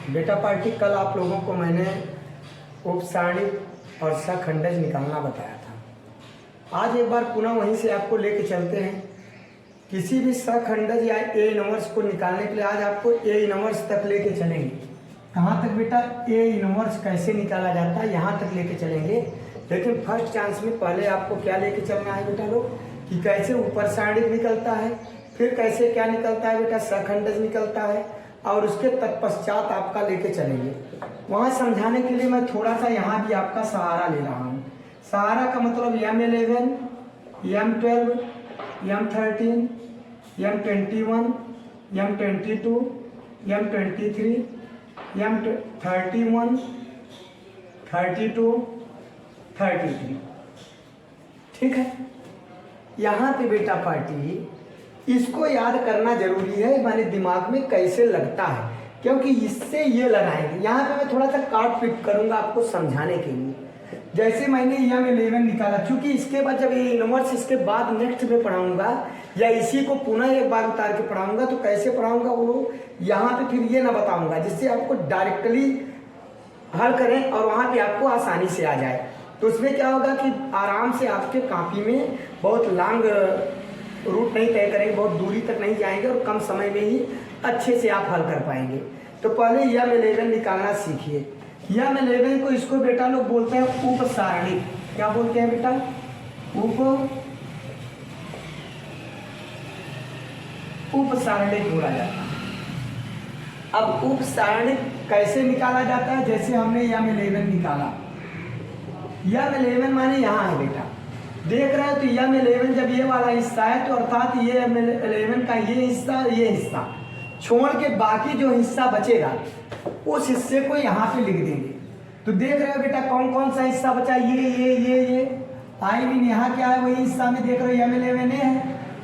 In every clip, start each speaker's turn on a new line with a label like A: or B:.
A: बेटा पार्टी कल आप लोगों को मैंने उपसारणिक और सखंडज निकालना बताया था। आज एक बार पुनः वहीं से आपको लेके चलते हैं। किसी भी सखंडज या ए इनवर्स को निकालने के लिए आज आपको ए इनवर्स तक लेके चलेंगे। कहाँ तक बेटा? ए इनवर्स कैसे निकाला जाता है यहाँ तक लेके चलेंगे। लेकिन फर्स्ट चांस में पहले आपको क्या लेके चलना है बेटा लोग, कि कैसे ऊपर सारणिक निकलता है, फिर कैसे क्या निकलता है बेटा सखंडज निकलता है, और उसके तत्पश्चात आपका लेके चलेंगे। वहाँ समझाने के लिए मैं थोड़ा सा यहाँ भी आपका सहारा ले रहा हूँ। सहारा का मतलब M11, M12, M13, M21, M22, M23, M31, 32, 33। ठीक है। यहाँ पे बेटा पार्टी इसको याद करना जरूरी है, हमारे दिमाग में कैसे लगता है, क्योंकि इससे ये लगाएंगे। यहाँ पे मैं थोड़ा सा काट पीट करूँगा आपको समझाने के लिए। जैसे मैंने M11 निकाला, क्योंकि इसके बाद जब ये इनवर्स इसके बाद नेक्स्ट में पढ़ाऊंगा या इसी को पुनः एक बार उतार के पढ़ाऊंगा, तो कैसे पढ़ाऊंगा वो यहाँ पे फिर ये ना बताऊंगा, जिससे आपको डायरेक्टली हल करें और वहाँ पे आपको आसानी से आ जाए। तो उसमें क्या होगा कि आराम से आपके कॉपी में बहुत लॉन्ग रूट नहीं तय करेंगे, बहुत दूरी तक नहीं जाएंगे और कम समय में ही अच्छे से आप हल कर पाएंगे। तो पहले M11 निकालना सीखिए। M11 को इसको बेटा लोग बोलते हैं उपसारणिक। क्या बोलते हैं बेटा? उपसारणिक बोला जाता है। अब उपसारणिक कैसे निकाला जाता है? जैसे हमने M11 निकाला, M11 माने यहाँ है बेटा, देख रहे हो तो M11 जब ये वाला हिस्सा है तो अर्थात ये M11 का ये हिस्सा छोड़ के बाकी जो हिस्सा बचेगा उस हिस्से को यहाँ पे लिख देंगे। तो देख रहे हो बेटा कौन कौन सा हिस्सा बचा? ये आई मीन यहाँ क्या है, वही हिस्सा में देख रहे हो M11 है।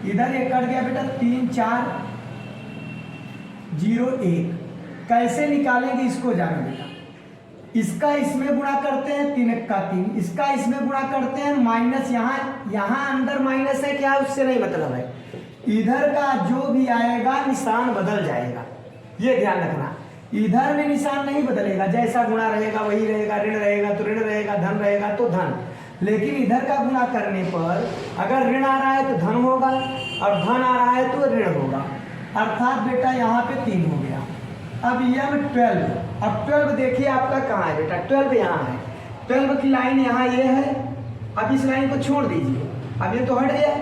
A: इधर ये कट गया बेटा 3 4 0 1। कैसे निकालेंगे इसको जानो बेटा। इसका इसमें गुणा करते हैं 3 का 3, इसका इसमें गुणा करते हैं माइनस, यहाँ अंदर माइनस है, क्या उससे नहीं मतलब है। इधर का जो भी आएगा निशान बदल जाएगा, ये ध्यान रखना। इधर में निशान नहीं बदलेगा, जैसा गुणा रहेगा वही रहेगा, ऋण रहेगा तो ऋण रहेगा, धन रहेगा तो धन। लेकिन इधर का गुणा करने पर अगर ऋण आ रहा है तो धन होगा और धन आ रहा है तो ऋण होगा। अर्थात बेटा यहाँ पे 3 हो गया। अब M12, अब 12 देखिए आपका कहाँ है बेटा? 12 यहाँ है। 12 की लाइन यहाँ ये है। अब इस लाइन को छोड़ दीजिए, अब ये तो हट गया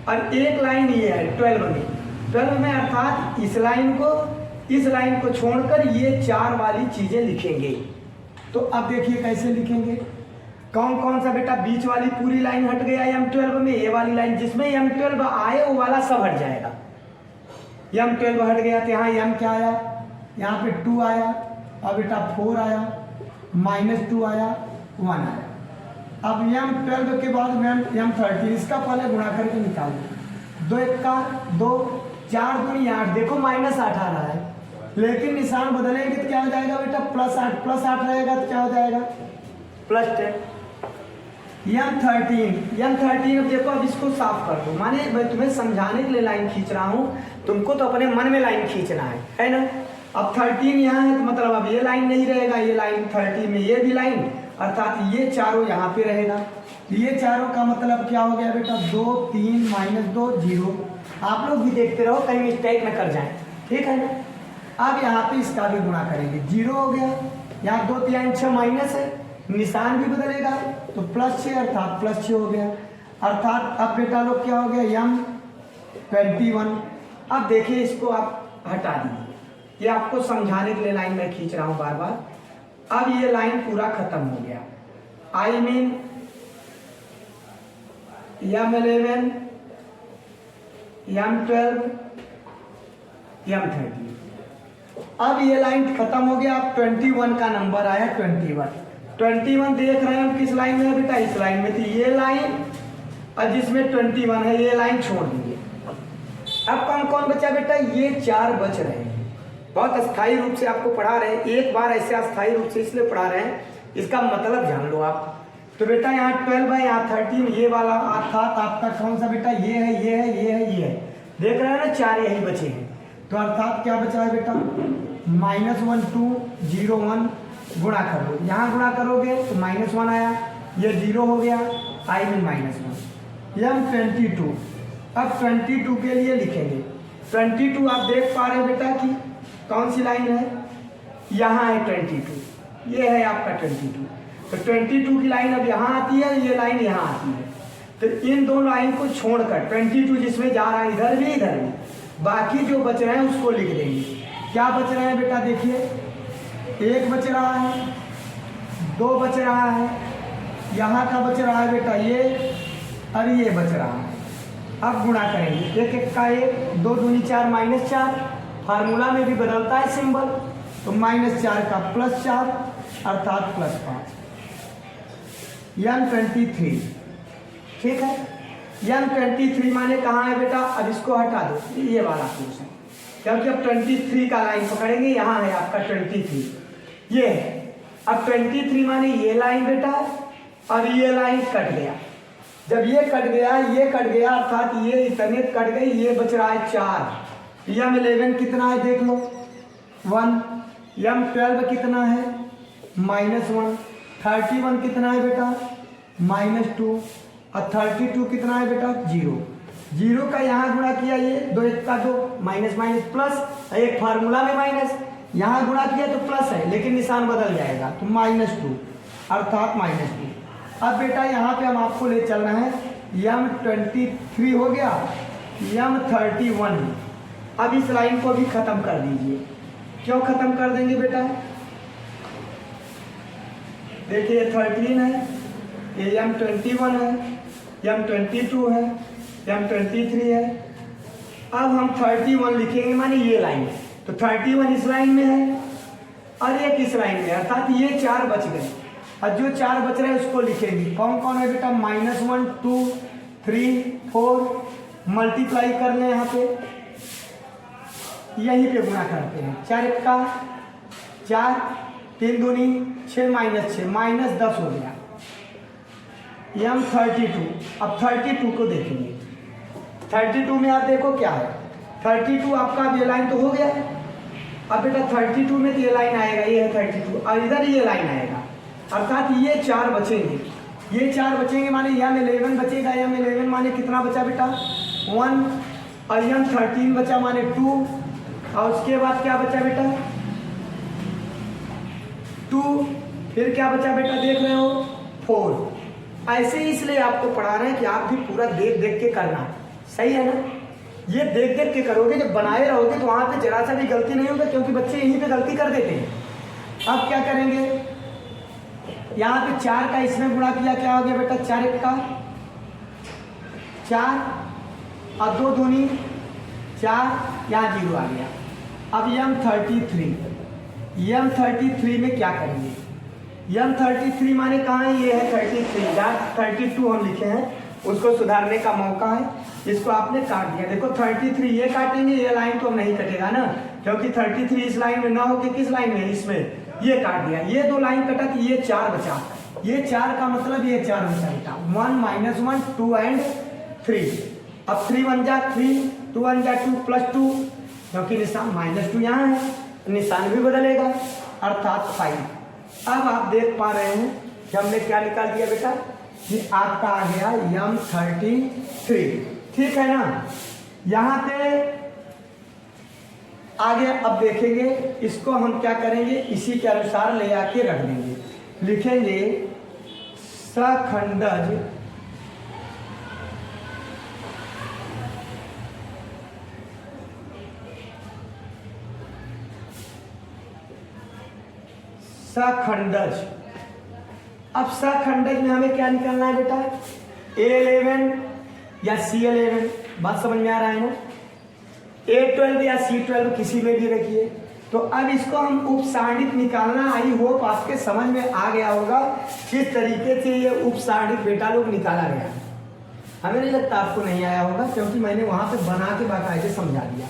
A: और एक लाइन ये है 12 में अर्थात इस लाइन को छोड़कर ये 4 वाली चीजें लिखेंगे। तो अब देखिए कैसे लिखेंगे। कौन कौन सा बेटा? बीच वाली पूरी लाइन हट गया M12 में, ये वाली लाइन जिसमें M12 आए वो वाला सब हट जाएगा। M12 हट गया तो यहाँ M क्या आया? यहाँ पे 2 आया, अब बेटा 4 आया, -2 आया, 1 आया। अब M12 के बाद M13, इसका पहले गुणा करके निकाल दो। 2 1 का 2, 4 दूनी 8, देखो -8 आ रहा है, लेकिन निशान बदलेंगे तो क्या हो जाएगा बेटा? +8 रहेगा तो क्या हो जाएगा? +10। M13 अब देखो, अब इसको साफ कर दो। माने मैं तुम्हें समझाने के लिए लाइन खींच रहा हूँ, तुमको तो अपने मन में लाइन खींचना है ना। अब 13 यहाँ है तो मतलब अब ये लाइन नहीं रहेगा, ये लाइन 13 में ये भी लाइन, अर्थात ये चारों यहाँ पे रहेगा। ये चारों का मतलब क्या हो गया बेटा? 2 3 -2 0। आप लोग भी देखते रहो कहीं मिस्टेक न कर जाए, ठीक है ना। अब यहाँ पे इसका भी गुणा करेंगे, 0 हो गया। यहाँ 2 3 6 माइनस है, निशान भी बदलेगा तो +6 अर्थात +6 हो गया। अर्थात अब बेटा लोग क्या हो गया? M21। अब देखिए इसको आप हटा दीजिए, ये आपको समझाने के लिए लाइन मैं खींच रहा हूँ बार बार। अब ये लाइन पूरा खत्म हो गया। I mean M11, M12, M13। अब ये लाइन खत्म हो गया। अब 21 का नंबर आया। 21 देख रहे हैं हम किस लाइन में है बेटा? इस लाइन में थी ये लाइन, और जिसमें 21 है ये लाइन छोड़ दीजिए। अब कौन कौन बचा बेटा? ये 4 बच रहे हैं। बहुत अस्थायी रूप से आपको पढ़ा रहे हैं, एक बार ऐसे अस्थायी रूप से इसलिए पढ़ा रहे हैं, इसका मतलब जान लो आप। तो बेटा यहाँ 12 है, यहाँ 13, ये वाला अर्थात आपका कौन सा बेटा? ये है। देख रहे हैं ना 4 यही बचे हैं। तो अर्थात क्या बचा है बेटा? -1 2 0 1 गुणा कर लो, यहाँ गुणा करोगे तो -1 आया, ये 0 हो गया, आई में -1 M22। अब 22 के लिए लिखेंगे 22। आप देख पा रहे हैं बेटा कि कौन सी लाइन है, यहाँ है 22, ये है आपका 22। तो 22 की लाइन अब यहाँ आती है, ये लाइन यहाँ आती है। तो इन दो लाइन को छोड़कर 22 जिसमें जा रहा है इधर भी इधर भी, बाकी जो बच रहे हैं उसको लिख देंगे। क्या बच रहे हैं बेटा, देखिए 1 बच रहा है, 2 बच रहा है, यहाँ का बच रहा है बेटा ये, और ये बच रहा है। अब गुणा करेंगे 1 1 का 1, 2 दूनी 4 -4, फार्मूला में भी बदलता है सिंबल, तो -4 का +4 अर्थात +5 M23। ठीक है, M23 माने कहाँ है बेटा, अब इसको हटा दो, ये वाला क्वेश्चन, क्योंकि अब 23 का लाइन पकड़ेंगे, यहाँ है आपका 23, ये है। अब 23 माने ये लाइन बेटा, और ये लाइन कट गया। जब ये कट गया, ये कट गया, अर्थात ये इतने कट गई, ये बच रहा है 4। M11 कितना है देख लो 1, M12 कितना है -1, 31 कितना है बेटा -2, और 32 कितना है बेटा 0। 0 का यहाँ गुणा किया, ये 2 1 का 2, माइनस माइनस प्लस, एक फार्मूला में माइनस, यहाँ गुणा किया तो प्लस है, लेकिन निशान बदल जाएगा तो -2 अर्थात -2। अब बेटा यहाँ पे हम आपको ले चल रहे हैं M23 हो गया, M31। अब इस लाइन को भी खत्म कर दीजिए। क्यों खत्म कर देंगे बेटा, देखिए 13 है, ये M21 है, M22 है, M23 है। अब हम 31 लिखेंगे, माने ये लाइन, तो 31 इस लाइन में है और एक इस लाइन में, अर्थात ये 4 बच गए। और जो 4 बच रहे हैं उसको लिखेंगे। कौन कौन है बेटा, -1 2 3 4, मल्टीप्लाई कर लें यहाँ पे, यहीं पे गुणा करते हैं। 4 1 का 4, 3 दूनी 6 -6 -10 हो गया। M32। अब 32 को देखेंगे, 32 में आप देखो क्या है, 32 आपका ये लाइन तो हो गया। अब बेटा 32 में तो ये लाइन आएगा, ये है 32, और इधर ये लाइन आएगा, अर्थात ये 4 बचेंगे। ये 4 बचेंगे माने M11 बचेगा। M11 माने कितना बचा बेटा 1, और M13 बचा माने 2, और उसके बाद क्या बचा बेटा 2, फिर क्या बचा बेटा देख रहे हो 4। ऐसे ही इसलिए आपको पढ़ा रहे हैं कि आप भी पूरा देख देख के करना, सही है ना। ये देख देख के करोगे, जब बनाए रहोगे तो वहाँ पे जरा सा भी गलती नहीं होगा, क्योंकि बच्चे यहीं पे गलती कर देते हैं। अब क्या करेंगे, यहाँ पे 4 का इसमें गुणा किया, क्या हो गया बेटा 4 1 का 4, और 2 दूनी 4, यहाँ 0 आ गया। अब M33 में क्या करेंगे, M33 माने कहाँ है, ये है 33, जहाँ 32 हम लिखे हैं उसको सुधारने का मौका है। इसको आपने काट दिया, देखो 33 ये काटेंगे, ये लाइन तो नहीं कटेगा ना, क्योंकि 33 इस लाइन में ना होके किस लाइन में, इसमें, ये काट दिया। ये 2 लाइन कटा कि ये 4 बचा, ये 4 का मतलब ये 4 बचा बेटा 1 -1 2 and 3। अब 3 1 जा 3, 2 1 जा 2 +2, क्योंकि निशान -2 यहाँ है, निशान भी बदलेगा अर्थात 5। अब आप देख पा रहे हैं कि हमने क्या निकाल दिया बेटा, कि आपका आ गया M33। ठीक है ना। यहाँ पे आगे अब देखेंगे, इसको हम क्या करेंगे, इसी के अनुसार ले आके रख देंगे। लिखेंगे सखंडज सखंडज। अब सखंडज में हमें क्या निकालना है बेटा, A11 या C11, बात समझ में आ रहा है ना। A12 या C12 किसी में भी रखिए। तो अब इसको हम उपसारणिक निकालना, आई होप आपके समझ में आ गया होगा किस तरीके से ये उपसारणिक बेटा लोग निकाला गया। हमें नहीं लगता आपको नहीं आया होगा, क्योंकि मैंने वहां पे बना के बाकायदे समझा दिया।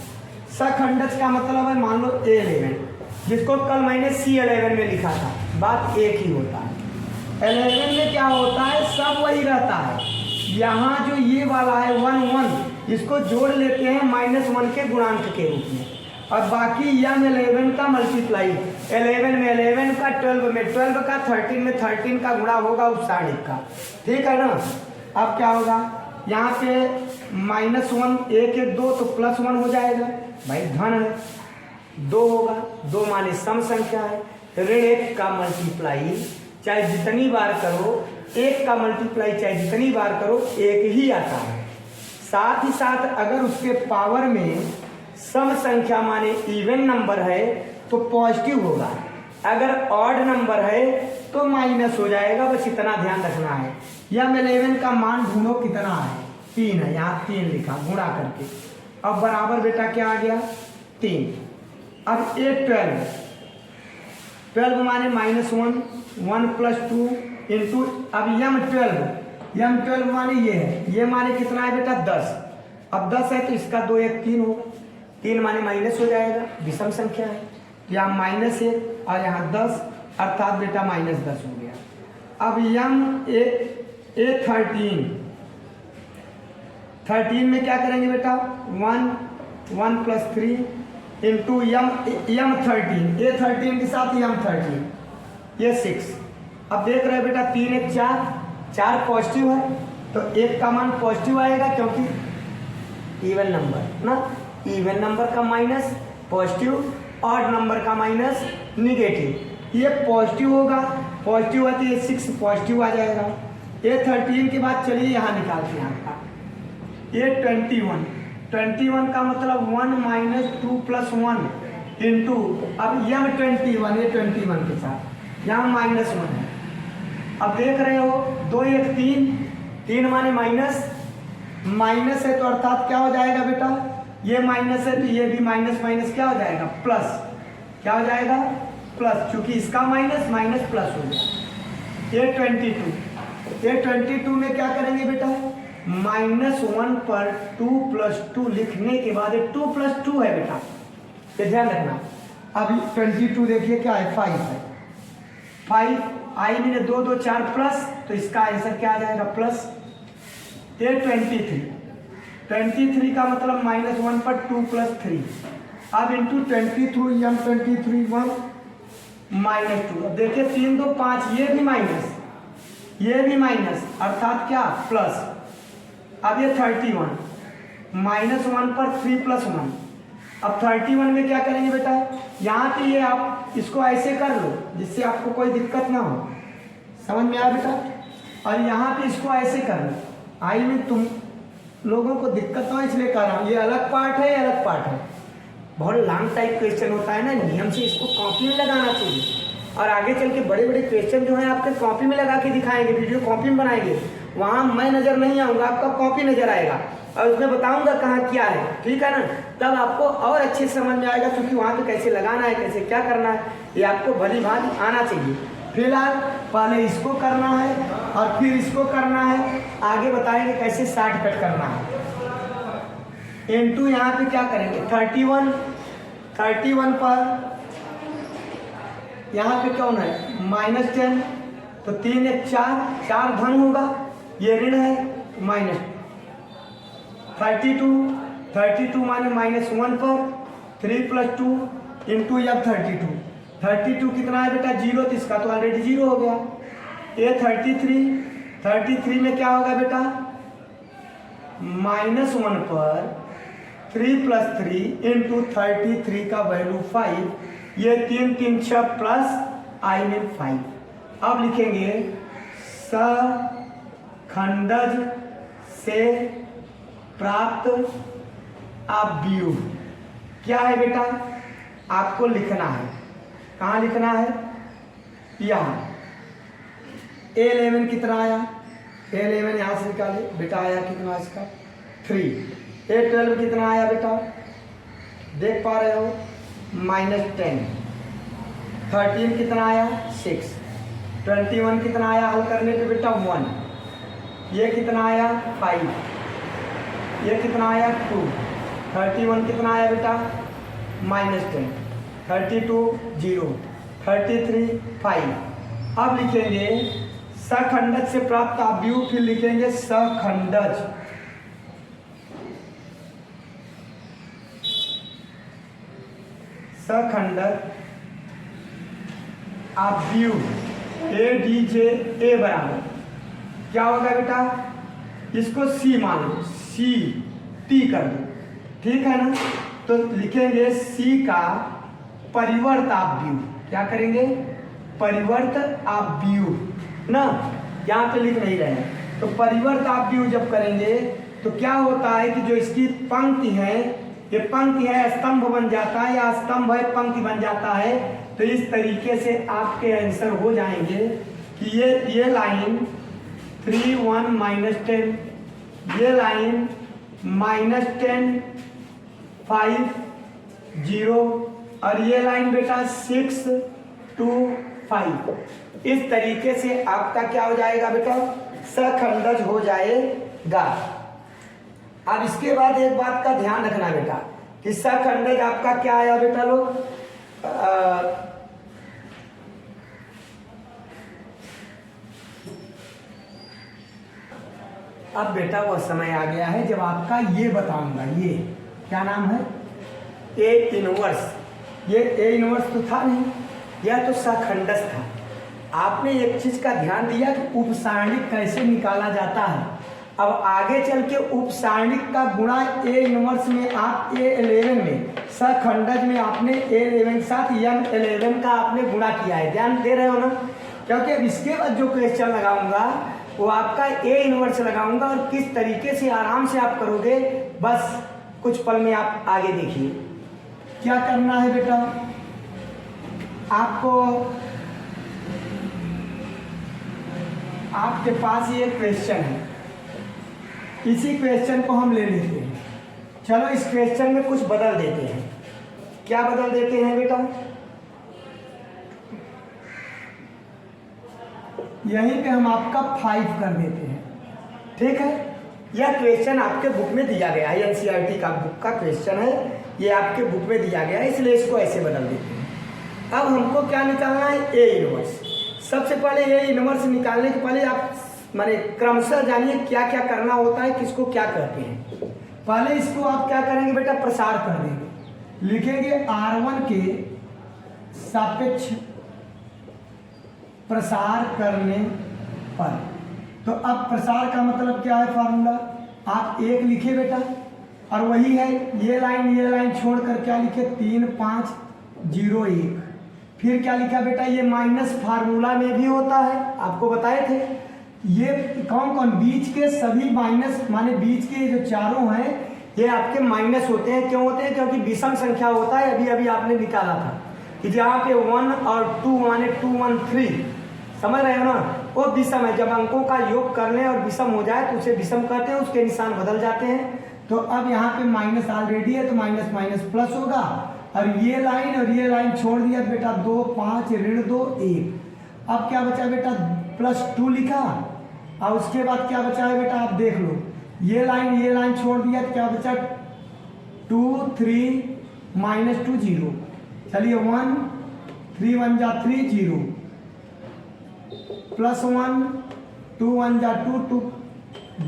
A: सखंडज का मतलब है, मान लो A11, जिसको कल मैंने C11 में लिखा था, बात एक ही होता है। 11 में क्या होता है, सब वही रहता है। यहाँ जो ये वाला है 1 1, इसको जोड़ लेते हैं -1 के गुणांक के रूप में, और बाकी यम 11 का मल्टीप्लाई 11 में 11 का 12 में 12 का 13 में 13 का गुणा होगा उस साइड का, ठीक है ना। अब क्या होगा यहाँ पे -1 1 1 2 तो +1 हो जाएगा भाई, धन है 2 होगा, 2 माने सम संख्या है। ऋण 1 का मल्टीप्लाई चाहे जितनी बार करो, 1 का मल्टीप्लाई चाहे जितनी बार करो 1 ही आता है। साथ ही साथ अगर उसके पावर में सम संख्या माने इवन नंबर है तो पॉजिटिव होगा, अगर ऑड नंबर है तो माइनस हो जाएगा, बस इतना ध्यान रखना है। यम 11 का मान ढूंढो कितना है, 3 है, यहाँ 3 लिखा गुणा करके। अब बराबर बेटा क्या आ गया 3। अब ये 12 माने -1 1 + 2 इंटू, अब यम 12 माने ये है, ये माने कितना है बेटा 10। अब 10 है तो इसका 2 1 3 होगा, 3 माने माइनस हो जाएगा, विषम संख्या है, यहाँ -1 और यहाँ 10 अर्थात बेटा -10 हो गया। अब यम ए 13 में क्या करेंगे बेटा 1 + 3 इंटू यम 13, ए 13 के साथ यम 13 ये 6। अब देख रहे हैं बेटा 3 1 4 पॉजिटिव है तो 1 का मान पॉजिटिव आएगा क्योंकि इवन नंबर ना, इवन नंबर का माइनस पॉजिटिव, ऑड नंबर का माइनस निगेटिव, ये पॉजिटिव होगा, पॉजिटिव है तो ये 6 पॉजिटिव आ जाएगा। ये 13 के बाद चलिए यहाँ निकालते हैं आपका ये 21 का मतलब 1 - 2 + 1 इंटू, अब यह 21 ये 21 के साथ यहाँ -1 है। अब देख रहे हो 2 1 3 माने माइनस है तो अर्थात क्या हो जाएगा बेटा, ये माइनस है तो ये भी माइनस क्या हो जाएगा प्लस, क्या हो जाएगा प्लस, क्योंकि इसका माइनस प्लस हो गया। ये 22 में क्या करेंगे बेटा -1 पर 2 + 2 लिखने के बाद 2 + 2 है बेटा, ये ध्यान रखना। अभी 22 देखिए क्या है 5 है, 5 आई में 2 2 4 प्लस, तो इसका आंसर क्या आ जाएगा प्लस। ये 23 का मतलब -1 पर 2 + 3, अब इंटू 23 यम 23 1 -2। अब देखिए 3 2 5, ये भी माइनस अर्थात क्या प्लस। अब ये 31 -1 पर 3 + 1। अब 31 में क्या करेंगे बेटा, यहाँ पे ये आप इसको ऐसे कर लो जिससे आपको कोई दिक्कत ना हो, समझ में आया बेटा। और यहाँ पे इसको ऐसे कर लो, आई में तुम लोगों को दिक्कत ना इसलिए कर रहा हूँ, ये अलग पार्ट है, ये अलग पार्ट है, बहुत लॉन्ग टाइप क्वेश्चन होता है ना, नियम से इसको कॉपी में लगाना चाहिए। और आगे चल के बड़े बड़े क्वेश्चन जो हैं आपके कॉपी में लगा के दिखाएंगे, वीडियो कॉपी में बनाएंगे, वहाँ मैं नज़र नहीं आऊँगा, आपका कॉपी नज़र आएगा और उसमें बताऊँगा कहाँ क्या है, ठीक है ना। तब आपको और अच्छे से समझ में आएगा, क्योंकि वहाँ पे कैसे लगाना है, कैसे क्या करना है, ये आपको भली भांति आना चाहिए। फिलहाल पहले इसको करना है और फिर इसको करना है, आगे बताएंगे कैसे शॉर्टकट करना है। इनटू यहाँ पे क्या करेंगे 31 पर यहाँ पे कौन है -10, तो 3 1 4 धन होगा, ये ऋण है -। 32 माने -1 पर 3 + 2 इंटू यब 32 कितना है बेटा 0, तो इसका तो ऑलरेडी 0 हो गया। ये 33 में क्या होगा बेटा -1 पर 3 + 3 इंटू 33 का वैल्यू 5, ये 3 3 6 प्लस आई में 5। अब लिखेंगे सखंडज से प्राप्त अवयव क्या है बेटा, आपको लिखना है, कहाँ लिखना है, यहाँ। A11 कितना आया, A11 यहाँ से निकाले बेटा, आया कितना इसका 3। A12 कितना आया बेटा, देख पा रहे हो -10। 13 कितना आया 6। 21 कितना आया हल करने पे बेटा 1। ये कितना आया 5। ये कितना आया 2। 31 कितना आया बेटा -10। 32 0। 33 5। अब लिखेंगे सखंडज से प्राप्त अवयव, फिर लिखेंगे सखंडज सखंडक आव्यूह ADJ A बराबर क्या होगा बेटा, इसको C मान लो, C T कर दो, ठीक है ना। तो लिखेंगे C का परिवर्त आव्यूह, क्या करेंगे, परिवर्त आव्यूह ना, यहाँ पे लिख नहीं रहे हैं। तो परिवर्त आव्यूह जब करेंगे तो क्या होता है कि जो इसकी पंक्ति है, ये पंक्ति है स्तंभ बन जाता है, या स्तंभ है पंक्ति बन जाता है। तो इस तरीके से आपके आंसर हो जाएंगे कि ये लाइन 3 1 -10, ये लाइन -10 5 0 और ये लाइन बेटा 6 2 5। इस तरीके से आपका क्या हो जाएगा बेटा, सखंडज हो जाएगा। अब इसके बाद एक बात का ध्यान रखना बेटा कि सखंडज आपका क्या आया बेटा लोग, अब बेटा वो समय आ गया है जब आपका ये बताऊंगा, ये क्या नाम है, ए इनवर्स। ये ए इनवर्स तो था नहीं, यह तो सखंडज था। आपने एक चीज का ध्यान दिया कि उपसारणिक कैसे निकाला जाता है। अब आगे चल के उपसारणिक का गुणा ए इनवर्स में आप A11 में, सखंडज में आपने A11 के साथ M11 का आपने गुणा किया है, ध्यान दे रहे हो ना। क्योंकि अब इसके बाद जो क्वेश्चन लगाऊंगा वो आपका ए इनवर्स लगाऊंगा, और किस तरीके से आराम से आप करोगे, बस कुछ पल में आप आगे देखिए। क्या करना है बेटा, आपको आपके पास ये क्वेश्चन है, इसी क्वेश्चन को हम ले लेते हैं। चलो इस क्वेश्चन में कुछ बदल देते हैं। क्या बदल देते हैं बेटा, यहीं पे हम आपका 5 कर देते हैं, ठीक है। यह क्वेश्चन आपके बुक में दिया गया है, NCERT का बुक का क्वेश्चन है, ये आपके बुक में दिया गया है, इसलिए इसको ऐसे बदल देते हैं। अब हमको क्या निकालना है, ए इनवर्स। सबसे पहले ए इनवर्स निकालने के पहले आप माने क्रमशः जानिए क्या क्या करना होता है, किसको क्या कहते हैं। पहले इसको आप क्या करेंगे बेटा, प्रसार कर देंगे, लिखेंगे R1 के सापेक्ष प्रसार करने पर। तो अब प्रसार का मतलब क्या है, फार्मूला आप 1 लिखे बेटा, और वही है ये लाइन छोड़कर क्या लिखे, 3 5 0 1। फिर क्या लिखा बेटा, ये माइनस फार्मूला में भी होता है, आपको बताए थे। ये कौन कौन, बीच के सभी माइनस, माने बीच के जो चारों हैं ये आपके माइनस होते हैं। क्यों होते हैं, क्योंकि विषम संख्या होता है। अभी अभी आपने निकाला था कि जहाँ पे 1 और 2 माने 2 1 3, समझ रहे हो ना, वो विषम है। जब अंकों का योग कर लें और विषम हो जाए तो उसे विषम कहते हैं, उसके निशान बदल जाते हैं। तो अब यहाँ पे माइनस ऑलरेडी है तो माइनस माइनस प्लस होगा, और ये लाइन छोड़ दिया बेटा, 2 5 ऋण 2 1। अब क्या बचा बेटा, +2 लिखा, और उसके बाद क्या बचा है बेटा, आप देख लो, ये लाइन छोड़ दिया तो क्या बचा, 2 3 -2 0। चलिए 1 3 1 जा 3 0, +1 2 1 जा 2 2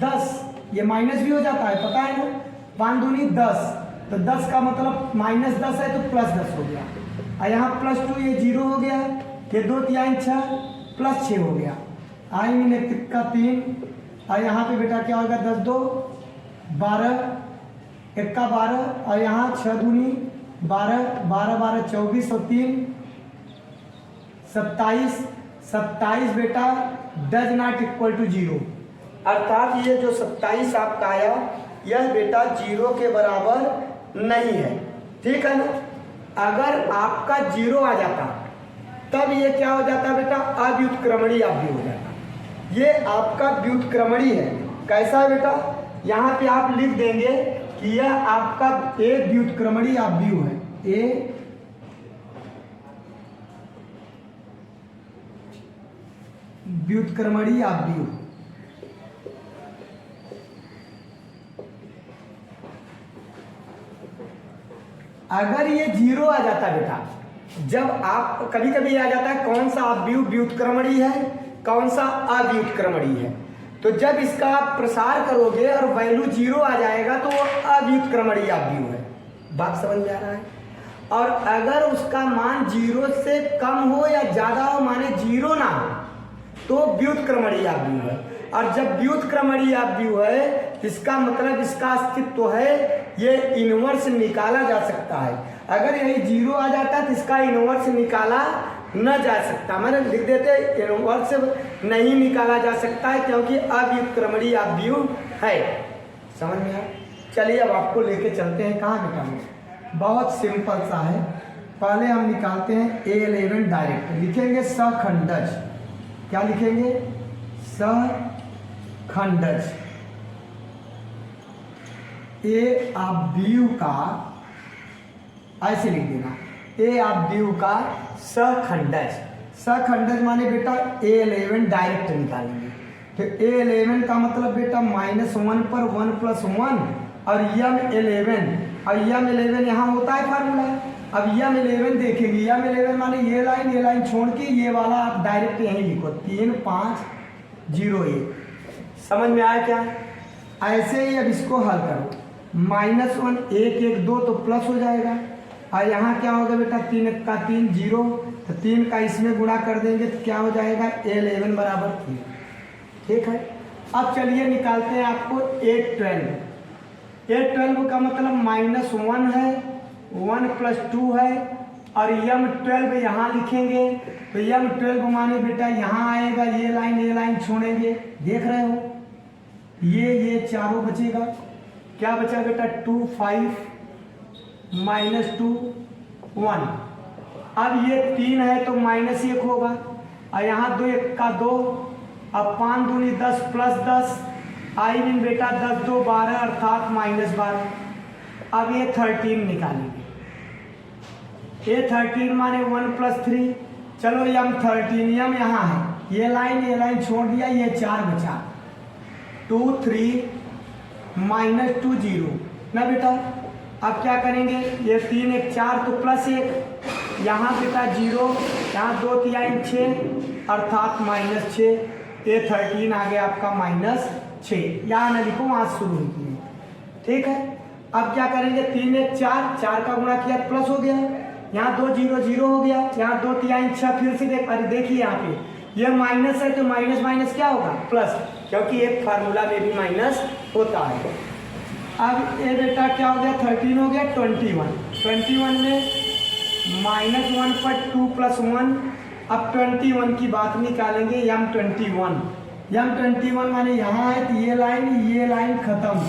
A: 10। ये माइनस भी हो जाता है, पता है ना, 5 दूनी 10, तो 10 का मतलब -10 है तो +10 हो गया, और यहाँ +2 ये 0 हो गया, ये 2 3 6 +6 हो गया, आई मीन 1 का 3, और यहाँ पे बेटा क्या होगा, 10 2 12, 1 का 12, और यहाँ 6 दूनी 12 12 12 24 और 3 27 बेटा डज नॉट इक्वल टू 0। अर्थात ये जो 27 आपका आया यह बेटा 0 के बराबर नहीं है, ठीक है ना। अगर आपका 0 आ जाता तब ये क्या हो जाता बेटा, अव्युत्क्रमणीय अव्यूह हो जाता। ये आपका व्युत्क्रमणी है। कैसा है बेटा, यहाँ पे आप लिख देंगे कि यह आपका एक व्युत्क्रमणी अव्यूह है, ए व्युत्क्रमणी अव्यूह। अगर ये 0 आ जाता बेटा, जब आप कभी कभी आ जाता है कौन सा अव्यूह व्युत्क्रमणी है, कौन सा अव्युत्क्रमणी है, तो जब इसका आप प्रसार करोगे और वैल्यू 0 आ जाएगा तो वो अव्युत्क्रमणी अव्यूह है। बात समझ में आ रहा है। और अगर उसका मान 0 से कम हो या ज़्यादा हो, माने 0 ना हो, तो व्युत्क्रमणीय अपव्यय है। और जब व्युत्क्रमणीय अपव्यय है, इसका मतलब इसका अस्तित्व है, ये इनवर्स निकाला जा सकता है। अगर यही 0 आ जाता तो इसका इनवर्स निकाला न जा सकता, मैंने लिख देते इनवर्स नहीं निकाला जा सकता है, क्योंकि अव्युत्क्रमणीय अपव्यय है। समझ में आया? चलिए अब आपको लेके चलते हैं कहाँ निकालेंगे। बहुत सिंपल सा है। पहले हम निकालते हैं A11 डायरेक्ट, लिखेंगे सखंडज। क्या लिखेंगे? सखंडज। ए अपव्यय का ऐसे लिख देना, ए अपव्यय का सखंडज। सखंडज माने बेटा A11 डायरेक्ट निकालेंगे। फिर A11 का मतलब बेटा -1 पर 1 + 1 और M11, और M11 यहाँ होता है फार्मूला। अब M11 देखेंगे, M11 माने ये लाइन छोड़ के ये वाला आप डायरेक्ट यहीं लिखो 3501। समझ में आया क्या? ऐसे ही अब इसको हल करो, -1 1 1 2 तो प्लस हो जाएगा, और यहाँ क्या होगा बेटा 3 का 3 0, तो 3 का इसमें गुणा कर देंगे तो क्या हो जाएगा A11 बराबर 3। ठीक है। अब चलिए निकालते हैं आपको A12। A12 का मतलब -1 है, 1 + 2 है, और M12 यहाँ लिखेंगे तो M12 माने बेटा यहाँ आएगा, ये लाइन छोड़ेंगे, देख रहे हो, ये चारों बचेगा। क्या बचा बेटा 2 5 -2 1। अब ये 3 है तो -1 होगा, और यहाँ 2 1 का 2, अब 5 दूनी 10 + 10, आई मीन बेटा 10 2 12 अर्थात -12। अब ये 13 निकालेंगे। ये 13 माने 1 + 3। चलो M13, M यहाँ है, ये लाइन छोड़ दिया, ये 4 बचा, 2 3 -2 0 ना बेटा। अब क्या करेंगे, ये 3 1 4 तो +1, यहाँ बेटा 0, यहाँ 2 3 6 अर्थात -6। ये 13 आ गया आपका -6, यहाँ ना लिखो, वहाँ शुरू होती है। ठीक है। अब क्या करेंगे, 3 1 4, 4 का गुणा किया प्लस हो गया, यहाँ 2 0 0 हो गया, यहाँ 2 3 6, फिर से अरे देखिए यहाँ पे ये माइनस है तो माइनस क्या होगा प्लस, क्योंकि एक फार्मूला में भी माइनस होता है। अब ये बेटा क्या हो गया 13 हो गया 21 में -1 पर 2 + 1। अब 21 की बात निकालेंगे, M21 माने यहाँ है तो ये लाइन खत्म,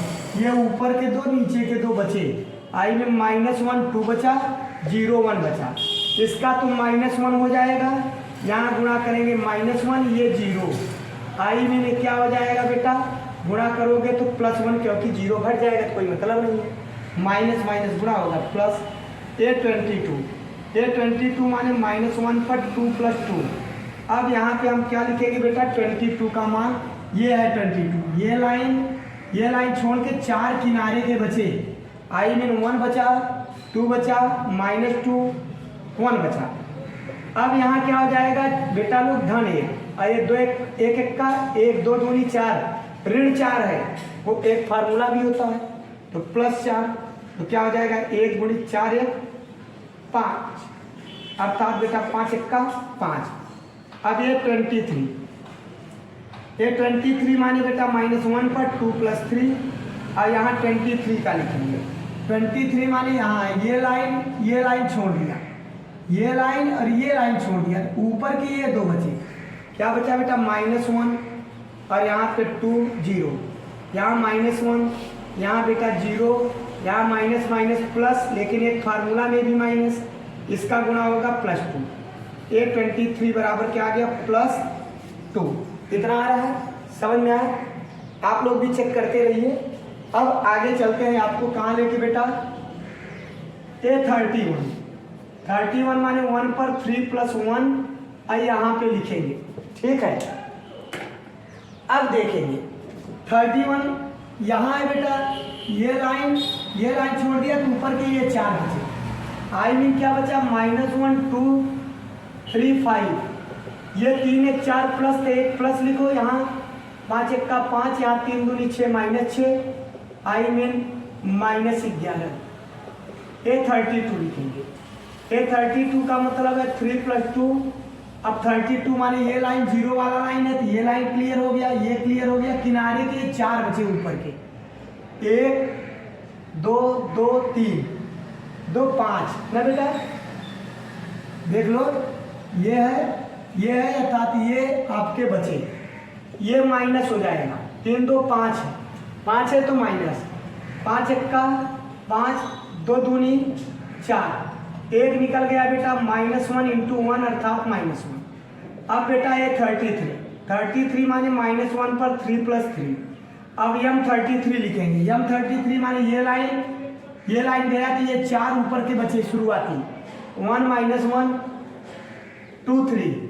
A: ये ऊपर के 2 नीचे के 2 बचे, आई में -1 2 बचा, 0 1 बचा, इसका तो -1 हो जाएगा, यहाँ गुणा करेंगे -1 ये 0, आई में क्या हो जाएगा बेटा, गुणा करोगे तो +1, क्योंकि 0 घट जाएगा तो कोई मतलब नहीं है, माइनस गुणा होगा प्लस। A22 माने -1 पर 2 + 2। अब यहाँ पे हम क्या लिखेंगे बेटा 22 का मान, ये है 22, ये लाइन छोड़ के 4 किनारे के बचे, आई मीन 1 बचा, 2 बचा, -2 1 बचा। अब यहाँ क्या हो जाएगा बेटा लोग धन 1, और ये 2 1 1 का 1 2 दूनी 4, ऋण 4 है, वो एक फार्मूला भी होता है, तो +4, तो क्या हो जाएगा 1 × 4 1 5, अर्थात बेटा 5 1 का 5। अब ये 23 माने बेटा -1 पर 2 + 3, और यहाँ 23 का लिखेंगे। 23 माने यहाँ है, ये लाइन छोड़ दिया, ये लाइन और ये लाइन छोड़ दिया, ऊपर के ये 2 बचे, क्या बचा बेटा -1, और यहाँ पे 2 0, यहाँ -1, यहाँ बेटा 0, यहाँ माइनस प्लस, लेकिन एक फार्मूला में भी माइनस, इसका गुणा होगा +2। A23 बराबर क्या आ गया +2। कितना आ रहा है, समझ में आया? आप लोग भी चेक करते रहिए। अब आगे चलते हैं, आपको कहाँ लेके बेटा A31 माने 1 पर 3 + 1, और यहाँ पे लिखेंगे। ठीक है। अब देखेंगे 31 यहाँ है बेटा, ये लाइन छोड़ दिया तो ऊपर के ये 4 बचे, आई मीन क्या बचा -1 2 3 5, ये 3 1 4 प्लस 1 प्लस लिखो, यहाँ 5 1 का 5, यहाँ 3 दूनी 6 -6, आई मीन -11। A32 लिखेंगे। ये 32 का मतलब है 3 + 2। अब 32 माने ये लाइन जीरो वाला लाइन है, तो ये लाइन क्लियर हो गया, ये क्लियर हो गया। किनारे के 4 बचे ऊपर के, 1 2 2 3 2 5 ना बेटा, देख लो ये है अर्थात ये आपके बचे, ये माइनस हो जाएगा। 3 2 5 है, 5 है तो माइनस, 5 1 5 2 दूनी 4, 1 निकल गया बेटा, -1 × 1 अर्थात -1। अब बेटा ये 33 माने -1 पर 3 + 3। अब यम 33 लिखेंगे, यम 33 माने ये लाइन गया तो ये 4 ऊपर के बचे शुरुआती, 1 -1 2 3,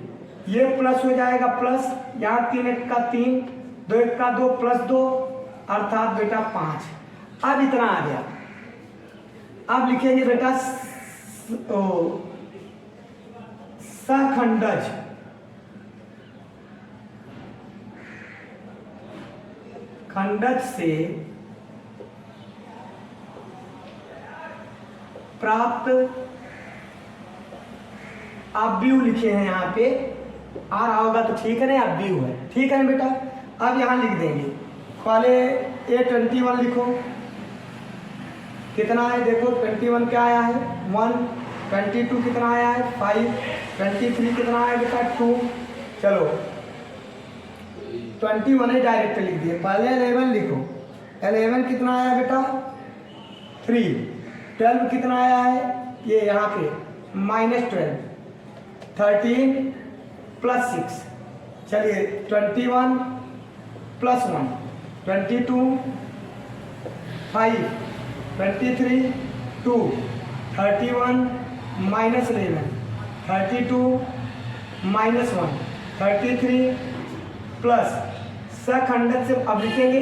A: ये प्लस हो जाएगा प्लस, यहाँ 3 1 3 2 1 2 +2 अर्थात बेटा 5। अब इतना आ गया। अब लिखेंगे बेटा सखंडज, खंडज से प्राप्त अव्यूह लिखे हैं यहाँ पे, आ रहा होगा तो ठीक है ना, अव्यूह है, ठीक है ना बेटा। अब यहाँ लिख देंगे पहले A21 लिखो, कितना है देखो, 21 क्या आया है 1, 22 कितना आया है 5, 23 कितना आया बेटा 2, चलो 21 है डायरेक्ट लिख दिए। पहले 11 लिखो, 11 कितना आया बेटा 3, 12 कितना आया है ये यहाँ पे -12, 13 + 6, चलिए 21 + 1 22 5 23 2 31 -11 32 -1 33 प्लस सखंडक से अब लिखेंगे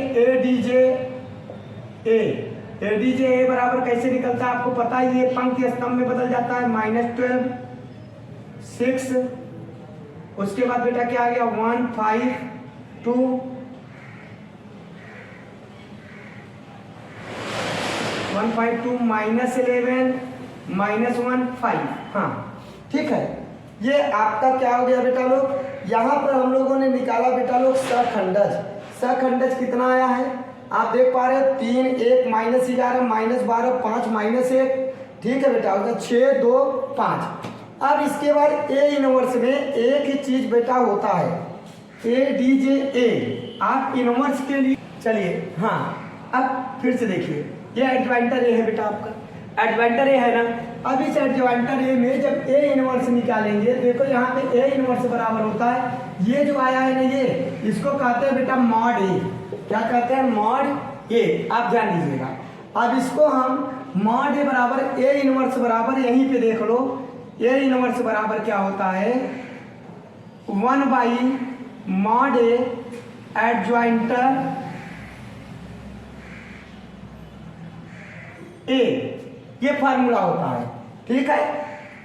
A: ADJ बराबर कैसे निकलता है आपको पता ही है, पंक्ति स्तंभ में बदल जाता है, -12 6, उसके बाद बेटा क्या आ गया 1 5 2 1 5 2 -11 -1 5, हाँ ठीक है। ये आपका क्या हो गया बेटा लोग, यहाँ पर हम लोगों ने निकाला बेटा लोग सखंडज कितना आया है आप देख पा रहे हो, 3 1 -11 -12 5 -1, ठीक है बेटा, 6 2 5। अब इसके बाद A इनवर्स में एक ही चीज बेटा होता है, ADJ आप इनवर्स के लिए, चलिए हाँ अब फिर से देखिए, ये एडवांटर A है बेटा आपका, एडवांटर A है ना। अब इस एडवांटर A में जब A इनवर्स निकालेंगे, देखो यहाँ पे A इनवर्स बराबर होता है, ये जो आया है ना ये, इसको कहते हैं बेटा मॉड A, क्या कहते हैं मॉड A, आप ध्यान दीजिएगा। अब इसको हम मॉड A बराबर A इनवर्स बराबर, यहीं पे देख लो, A इनवर्स बराबर क्या होता है 1/mod A एडजॉइंटर A, ये फार्मूला होता है, ठीक है,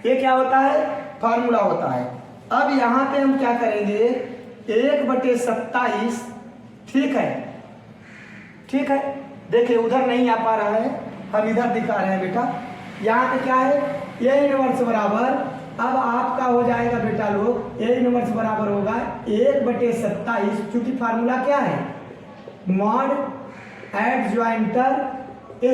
A: ये क्या होता है फार्मूला होता है। अब यहाँ पे हम क्या करेंगे 1/27, ठीक है, देखिए उधर नहीं आ पा रहा है, हम इधर दिखा रहे हैं बेटा, यहाँ पे क्या है A इनवर्स बराबर, अब आपका हो जाएगा बेटा लोग A इनवर्स बराबर होगा 1/27, क्योंकि फार्मूला क्या है मॉड एडजॉइंटर A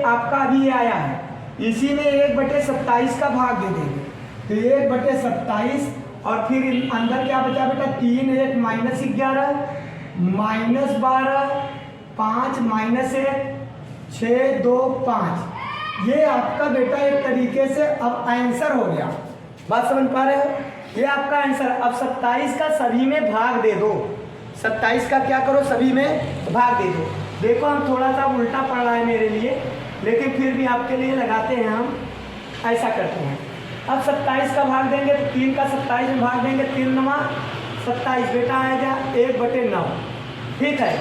A: आपका अभी आया है, इसी में 1/27 का भाग दे देंगे, तो 1/27 और फिर अंदर क्या बचा बेटा 3 1 -11 -12 5 -1 6 2 5, ये आपका बेटा एक तरीके से अब आंसर हो गया, बात समझ पा रहे हो, ये आपका आंसर। अब 27 का सभी में भाग दे दो, 27 का क्या करो सभी में भाग दे दो। देखो हम थोड़ा सा उल्टा पड़ रहा है मेरे लिए, लेकिन फिर भी आपके लिए लगाते हैं, हम ऐसा करते हैं। अब 27 का भाग देंगे तो 3 का 27 में भाग देंगे, 3 9 27 बेटा आएगा 1/9, ठीक है।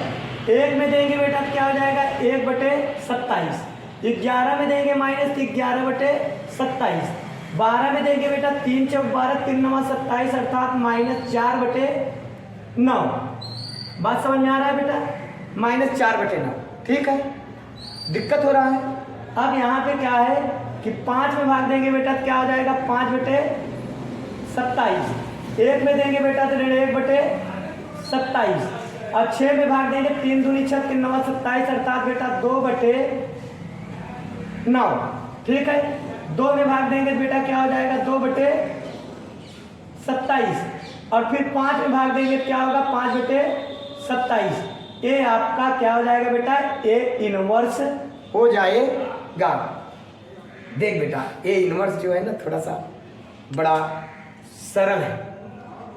A: 1 में देंगे बेटा तो क्या हो जाएगा 1/27, 11 में देंगे माइनस तो 11/27, 12 में देंगे बेटा 3 चौक 12 3 9 27 अर्थात -4/9, बात समझ में आ रहा है बेटा, -4/9, ठीक है, दिक्कत हो रहा है। अब यहाँ पे क्या है कि 5 में भाग देंगे बेटा तो क्या हो जाएगा 5/27। 1 में देंगे बेटा तो 1/27 और 6 में भाग देंगे 3 दूनी 6 3 9 27 अर्थात बेटा 2/9। ठीक है, 2 में भाग देंगे बेटा क्या हो जाएगा 2/27 और फिर 5 में भाग देंगे क्या होगा 5/27। ये आपका क्या हो जाएगा बेटा ए इनवर्स हो जाएगा। देख बेटा ए इनवर्स जो है ना थोड़ा सा बड़ा सरल है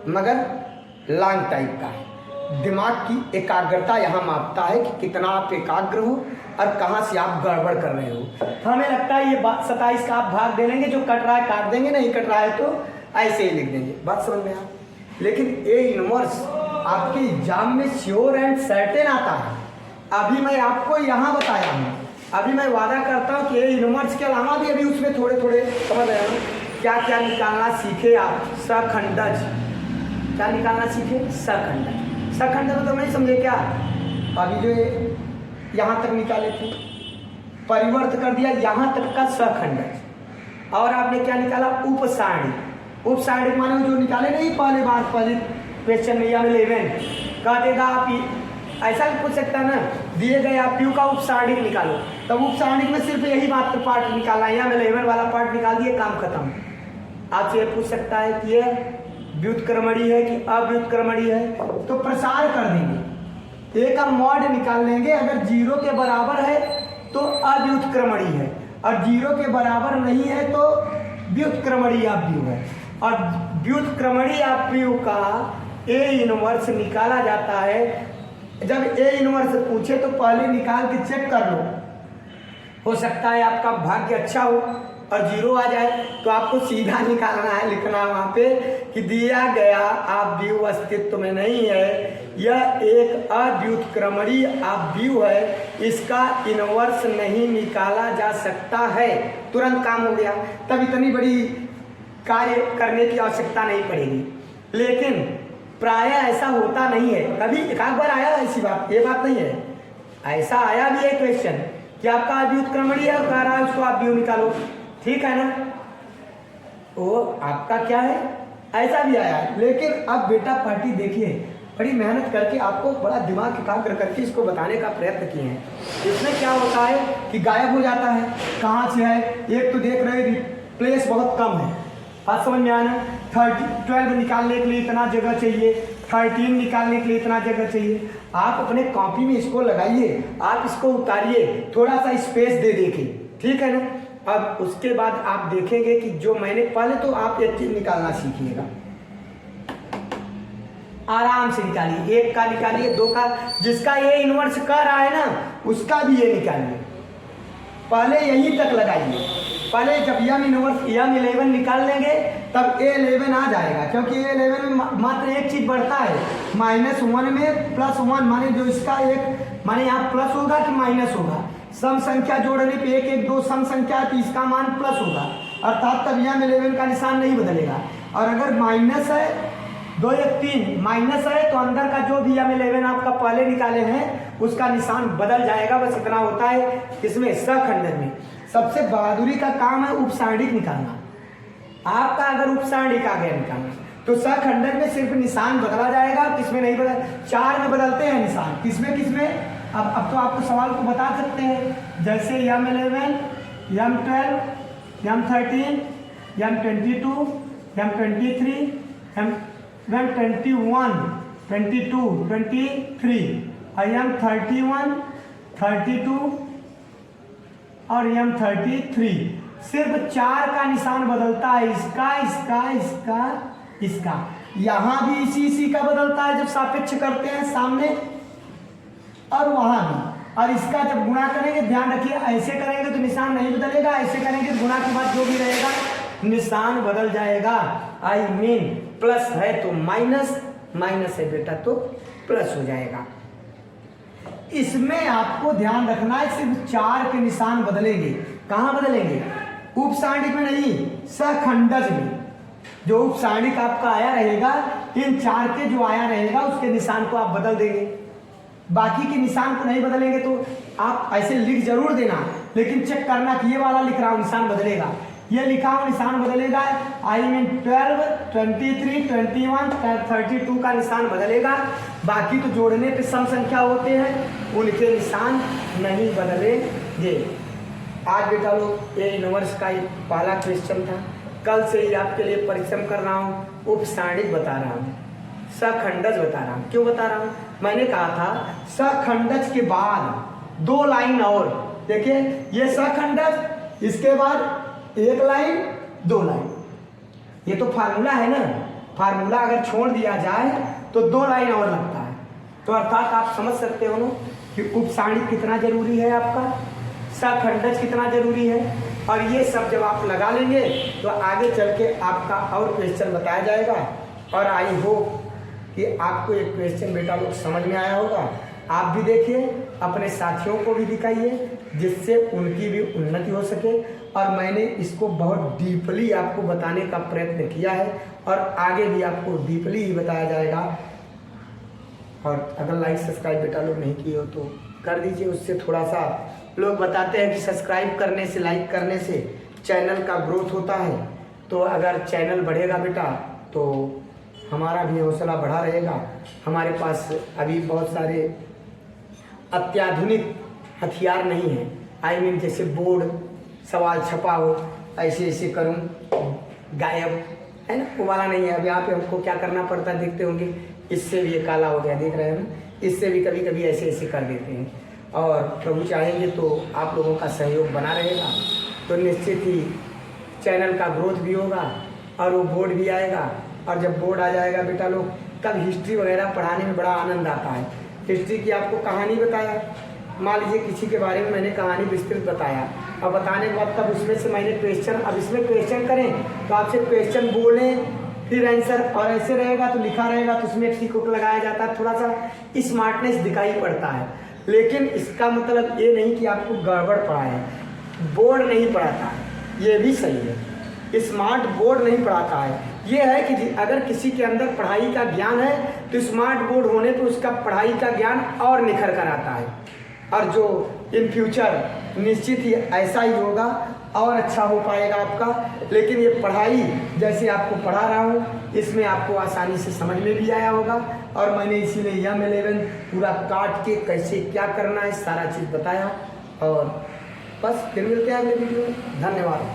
A: मगर लॉन्ग टाइप का है। दिमाग की एकाग्रता यहाँ मापता है कि कितना आप एकाग्र हो और कहाँ से आप गड़बड़ कर रहे हो। तो हमें लगता है ये 27 का आप भाग दे लेंगे, जो कट रहा है काट देंगे, नहीं कट रहा है तो ऐसे ही लिख देंगे। बात समझ में आ। लेकिन ए इनवर्स आपके एग्जाम में श्योर एंड सर्टेन आता है। अभी मैं आपको यहाँ बताया हूँ, अभी मैं वादा करता हूँ कि ए इनवर्स के अलावा भी अभी उसमें थोड़े थोड़े समझ रहे हो क्या क्या निकालना सीखे आप। सखंडज क्या निकालना सीखे, सखंडज। सखंडज तो नहीं समझे क्या, अभी जो यहाँ तक निकाले थे परिवर्त कर दिया यहाँ तक का सखंडज। और आपने क्या निकाला उपसारणिक। उपसारणिक माने जो निकाले नहीं पहले बार पहले क्वेश्चन में या 11 कह देगा आप ऐसा भी पूछ सकता है ना, दिए गए आप यू का उपसारणिक निकालो, तब उपसारणिक में सिर्फ यही बात पार्ट निकालना है, या 11 वाला पार्ट निकाल दिए काम खत्म। आपसे ये पूछ सकता है कि ये व्युत्क्रमणी है कि अव्युत्क्रमणी है, तो प्रसार कर देंगे। ए का मॉड निकाल लेंगे, अगर 0 के बराबर है तो अव्युत्क्रमणी है और 0 के बराबर नहीं है तो व्युत्क्रमणी अव्यू है। और व्युत्क्रमणी अव्यू का ए इनवर्स निकाला जाता है। जब ए इनवर्स पूछे तो पहले निकाल के चेक कर लो, हो सकता है आपका भाग्य अच्छा हो और 0 आ जाए तो आपको सीधा निकालना है, लिखना वहाँ पे कि दिया गया अव्यू अस्तित्व में नहीं है, यह एक अव्युत्क्रमणी अव्यू है, इसका इनवर्स नहीं निकाला जा सकता है। तुरंत काम हो गया, तब इतनी बड़ी कार्य करने की आवश्यकता नहीं पड़ेगी। लेकिन प्राय ऐसा होता नहीं है, कभी एक बार आया ऐसी बात, ये बात नहीं है, ऐसा आया भी है क्वेश्चन कि आपका अव्युत्क्रमणी है, कह रहा है उसको अव्यू निकालो, ठीक है ना, वो आपका क्या है ऐसा भी आया है। लेकिन अब बेटा पार्टी देखिए बड़ी मेहनत करके आपको बड़ा दिमाग एकाग्र करके इसको बताने का प्रयत्न किए हैं। इसमें क्या होता है कि गायब हो जाता है, कहाँ से है, एक तो देख रहे रिप्लेस बहुत कम है, बात समझ में आना। 12 निकालने के लिए इतना जगह चाहिए, 13 निकालने के लिए इतना जगह चाहिए। आप अपने कॉपी में इसको लगाइए, आप इसको उतारिए, थोड़ा सा स्पेस दे देके, ठीक है ना। अब उसके बाद आप देखेंगे कि जो मैंने पहले तो आप एक चीज निकालना सीखिएगा, आराम से निकालिए, 1 का निकालिए, 2 का, जिसका ये इनवर्स कर रहा है ना उसका भी ये निकालिए, पहले यहीं तक लगाइए। पहले जब यम इनवर्स यम 11 निकाल लेंगे तब A11 आ जाएगा, क्योंकि A11 में मात्र एक चीज बढ़ता है, -1 में +1 माने जो इसका एक माने यहाँ प्लस होगा कि माइनस होगा। सम संख्या जोड़ने पे 1 1 2 सम संख्या है तो इसका मान प्लस होगा, अर्थात तब यम 11 का निशान नहीं बदलेगा। और अगर माइनस है 2 1 3 माइनस है तो अंदर का जो भी यम 11 आपका पहले निकाले हैं उसका निशान बदल जाएगा। बस इतना होता है इसमें सखंडन में। सबसे बहादुरी का काम है उपसारणिक निकालना। आपका अगर उपसारणिक आ गया निकालना तो सखंडन में सिर्फ निशान बदला जाएगा, किसमें नहीं बदल, 4 में बदलते हैं निशान, किसमें किसमें। अब तो आपको सवाल को बता सकते हैं, जैसे यम 11 यम 12 यम 13 यम 22 यम 23 यम 21 22 23 और यम 31 32 और यम 33। सिर्फ 4 का निशान बदलता है, इसका इसका इसका इसका, यहाँ भी इसी का बदलता है जब सापेक्ष करते हैं सामने, और वहाँ भी। और इसका जब गुणा करेंगे ध्यान रखिए, ऐसे करेंगे तो निशान नहीं बदलेगा, ऐसे करेंगे तो गुणा के बाद जो भी रहेगा निशान बदल जाएगा। आई मीन प्लस है तो माइनस, माइनस है बेटा तो प्लस हो जाएगा। इसमें आपको ध्यान रखना है सिर्फ 4 के निशान बदलेंगे। कहाँ बदलेंगे? उपसारणिक में नहीं, सखंडज में। जो उपसारणिक आपका आया रहेगा, इन 4 के जो आया रहेगा उसके निशान को आप बदल देंगे, बाकी के निशान को नहीं बदलेंगे। तो आप ऐसे लिख जरूर देना लेकिन चेक करना कि ये वाला लिख रहा हूँ निशान बदलेगा, ये लिखा हूँ निशान बदलेगा, आई मीन 12, 23, 21, 32 का निशान बदलेगा। बाकी तो जोड़ने पे सम संख्या होते हैं, उनके निशान नहीं बदलेंगे। आज बेटा लोग ये यूनिवर्स का एक पहला क्वेश्चन था। कल से ही आपके लिए परिश्रम कर रहा हूँ, उपसाणिक बता रहा हूँ, सखंडज बता रहा हूँ। क्यों बता रहा हूँ? मैंने कहा था सखंडज के बाद 2 लाइन और, देखिए ये सखंडज, इसके बाद 1 लाइन 2 लाइन, ये तो फार्मूला है ना। फार्मूला अगर छोड़ दिया जाए तो 2 लाइन और लगता है। तो अर्थात आप समझ सकते हो ना कि उपसाणिक कितना जरूरी है, आपका सखंडज कितना जरूरी है। और ये सब जब आप लगा लेंगे तो आगे चल के आपका और क्वेश्चन बताया जाएगा। और आई होप कि आपको एक क्वेश्चन बेटा लोग समझ में आया होगा। आप भी देखिए, अपने साथियों को भी दिखाइए, जिससे उनकी भी उन्नति हो सके। और मैंने इसको बहुत डीपली आपको बताने का प्रयत्न किया है और आगे भी आपको डीपली ही बताया जाएगा। और अगर लाइक सब्सक्राइब बेटा लोग नहीं किए हो तो कर दीजिए, उससे थोड़ा सा, लोग बताते हैं कि सब्सक्राइब करने से, लाइक करने से चैनल का ग्रोथ होता है। तो अगर चैनल बढ़ेगा बेटा तो हमारा भी हौसला बढ़ा रहेगा। हमारे पास अभी बहुत सारे अत्याधुनिक हथियार नहीं हैं, आई मीन जैसे बोर्ड, सवाल छपा हो, ऐसे ऐसे करूं गायब, है ना, वो वाला नहीं है। अब यहाँ पे हमको क्या करना पड़ता है, देखते होंगे, इससे भी ये काला हो गया, देख रहे हैं ना, इससे भी कभी कभी ऐसे ऐसे कर देते हैं। और प्रभु चाहेंगे तो आप लोगों का सहयोग बना रहेगा तो निश्चित ही चैनल का ग्रोथ भी होगा और वो बोर्ड भी आएगा। और जब बोर्ड आ जाएगा बेटा लोग, तब हिस्ट्री वगैरह पढ़ाने में बड़ा आनंद आता है। हिस्ट्री की आपको कहानी बताया, मान लीजिए किसी के बारे में मैंने कहानी विस्तृत बताया, और बताने के बाद तब उसमें से मैंने क्वेश्चन, अब इसमें क्वेश्चन करें तो आपसे क्वेश्चन बोलें फिर आंसर, और ऐसे रहेगा तो लिखा रहेगा तो उसमें टिक उक लगाया जाता है, थोड़ा सा स्मार्टनेस दिखाई पड़ता है। लेकिन इसका मतलब ये नहीं कि आपको गड़बड़ पढ़ाए, बोर्ड नहीं पढ़ाता है, ये भी सही है, स्मार्ट बोर्ड नहीं पढ़ाता है। ये है कि अगर किसी के अंदर पढ़ाई का ज्ञान है तो स्मार्ट बोर्ड होने पर उसका पढ़ाई का ज्ञान और निखर कर आता है, और जो इन फ्यूचर निश्चित ही ऐसा ही होगा और अच्छा हो पाएगा आपका। लेकिन ये पढ़ाई जैसे आपको पढ़ा रहा हूँ, इसमें आपको आसानी से समझ में भी आया होगा। और मैंने इसीलिए M11 पूरा काट के कैसे क्या करना है सारा चीज़ बताया। और बस फिर मिलते हैं अगले वीडियो में। धन्यवाद।